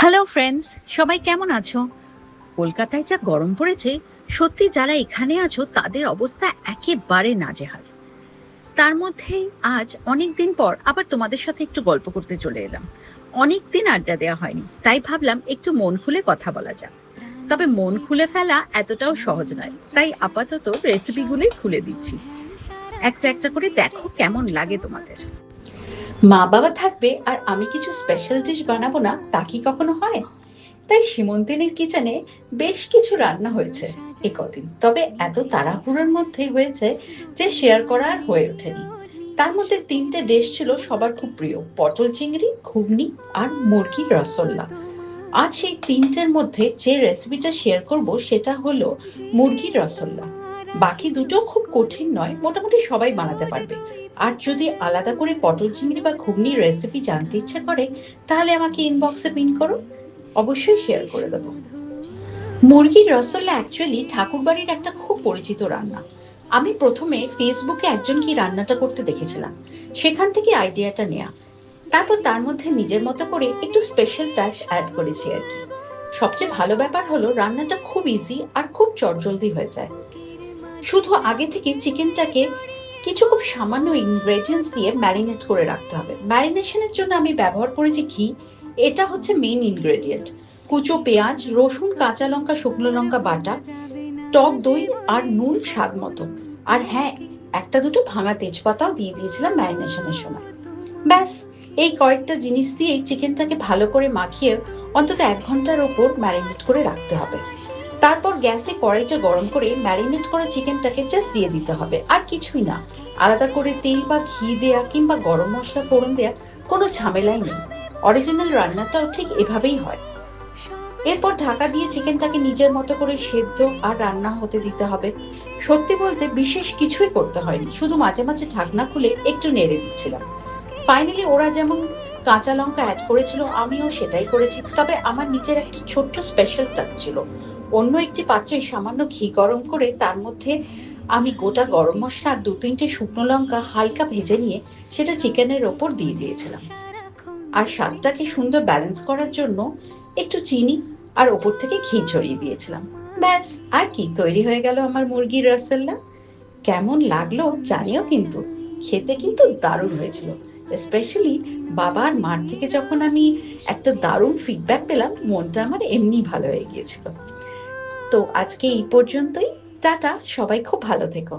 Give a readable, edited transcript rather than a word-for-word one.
Hello friends, সবাই কেমন আছো? কলকাতায় যা গরম পড়েছে, সত্যি যারা এখানে আছো তাদের অবস্থা একেবারে নাজেহাল। তার মধ্যে আজ অনেক দিন পর আবার তোমাদের সাথে একটু গল্প করতে চলে এলাম। অনেক দিন আড্ডা দেওয়া হয়নি, তাই ভাবলাম একটু মন খুলে কথা বলা যাক। তবে মন খুলে ফেলা এতটাও সহজ নয়, তাই আপাতত রেসিপিগুলোই খুলে দিচ্ছি। একটা একটা করে দেখো কেমন লাগে তোমাদের। মা বাবা থাকবে আর আমি কিছু স্পেশাল ডিশ বানাবো না, তা কি কখনো হয়? তাই সীমন্তিনীর কিচেনে বেশ কিছু রান্না হয়েছে এ কদিন, তবে এত তাড়াহুড়োর মধ্যে হয়েছে যে শেয়ার করা আর হয়ে ওঠেনি। তার মধ্যে তিনটে ডিশ ছিল সবার খুব প্রিয়: পটল চিংড়ি, ঘুগনি আর মুরগির রসগোল্লা। আজ সেই তিনটের মধ্যে যে রেসিপিটা শেয়ার করব সেটা হলো মুরগির রসগোল্লা। বাকি দুটো খুব কঠিন নয়, মোটামুটি সবাই বানাতে পারবে। আর যদি আলাদা করে পটল চিংড়ি বা ঘুগনির রেসিপি জানতে ইচ্ছে করে, তাহলে আমাকে ইনবক্সে পিন করো, অবশ্যই শেয়ার করে দেবো। মুরগির রসগোল্লা অ্যাকচুয়ালি ঠাকুরবাড়ির একটা খুব পরিচিত রান্না। আমি প্রথমে ফেসবুকে একজনকে রান্নাটা করতে দেখেছিলাম, সেখান থেকে আইডিয়াটা নেয়া। তারপর তার মধ্যে নিজের মতো করে একটু স্পেশাল টাচ অ্যাড করেছি আর কি। সবচেয়ে ভালো ব্যাপার হলো রান্নাটা খুব ইজি আর খুব চটজলদি হয়ে যায়। শুধু আগে থেকে চিকেনটাকে কিছু খুব সামান্য ইনগ্রেডিয়েন্টস দিয়ে ম্যারিনেট করে রাখতে হবে। ম্যারিনেশনের জন্য আমি ব্যবহার করেছি ঘি, এটা হচ্ছে মেইন ইনগ্রেডিয়েন্ট। কুচো পেঁয়াজ, রসুন, কাঁচা লঙ্কা, শুকনো লঙ্কা বাটা, টক দই আর নুন স্বাদ মতো। আর হ্যাঁ, একটা দুটো ভাঙা তেজপাতাও দিয়ে দিয়েছিলাম ম্যারিনেশনের সময়। ব্যাস, এই কয়েকটা জিনিস দিয়েই চিকেনটাকে ভালো করে মাখিয়ে অন্তত 1 ঘন্টার ওপর ম্যারিনেট করে রাখতে হবে। তারপর গ্যাসে কড়াইটা গরম করে ম্যারিনেট করা চিকেনটাকে জাস্ট দিয়ে দিতে হবে, আর কিছুই না। আলাদা করে তেল বা ঘি দেয়া কিংবা গরম মশলা ফোড়ন দেয়া কোনো ঝামেলাই নেই। অরিজিনাল রান্নাটাও ঠিক এভাবেই হয়। এরপর ঢাকা দিয়ে চিকেনটাকে নিজের মতো করে সেদ্ধ আর রান্না হতে দিতে হবে। সত্যি বলতে বিশেষ কিছুই করতে হয়নি, শুধু মাঝে মাঝে ঢাকনা খুলে একটু নেড়ে দিচ্ছিলাম। ফাইনালি ওরা যেমন কাঁচা লঙ্কা অ্যাড করেছিল, আমিও সেটাই করেছি। তবে আমার নিজের একটা ছোট্ট স্পেশাল টাচ ছিল। অন্য একটি পাত্রে সামান্য ঘি গরম করে তার মধ্যে আমি গোটা গরম মশলা আর 2-3টে শুকনো লঙ্কা হালকা ভেজে নিয়ে সেটা চিকেনের ওপর দিয়ে দিয়েছিলাম। আর স্বাদটাকে সুন্দর ব্যালেন্স করার জন্য একটু চিনি আর ওপর থেকে ঘি ছড়িয়ে দিয়েছিলাম। ব্যাস, আর কি, তৈরি হয়ে গেল আমার মুরগির রসগোল্লা। কেমন লাগলো জানিও কিন্তু। খেতে কিন্তু দারুণ হয়েছিল। স্পেশালি বাবা আর মার থেকে যখন আমি একটা দারুণ ফিডব্যাক পেলাম, মনটা আমার এমনি ভালো হয়ে গিয়েছিল। তো আজকে এই পর্যন্তই। টাটা, সবাই খুব ভালো থেকো।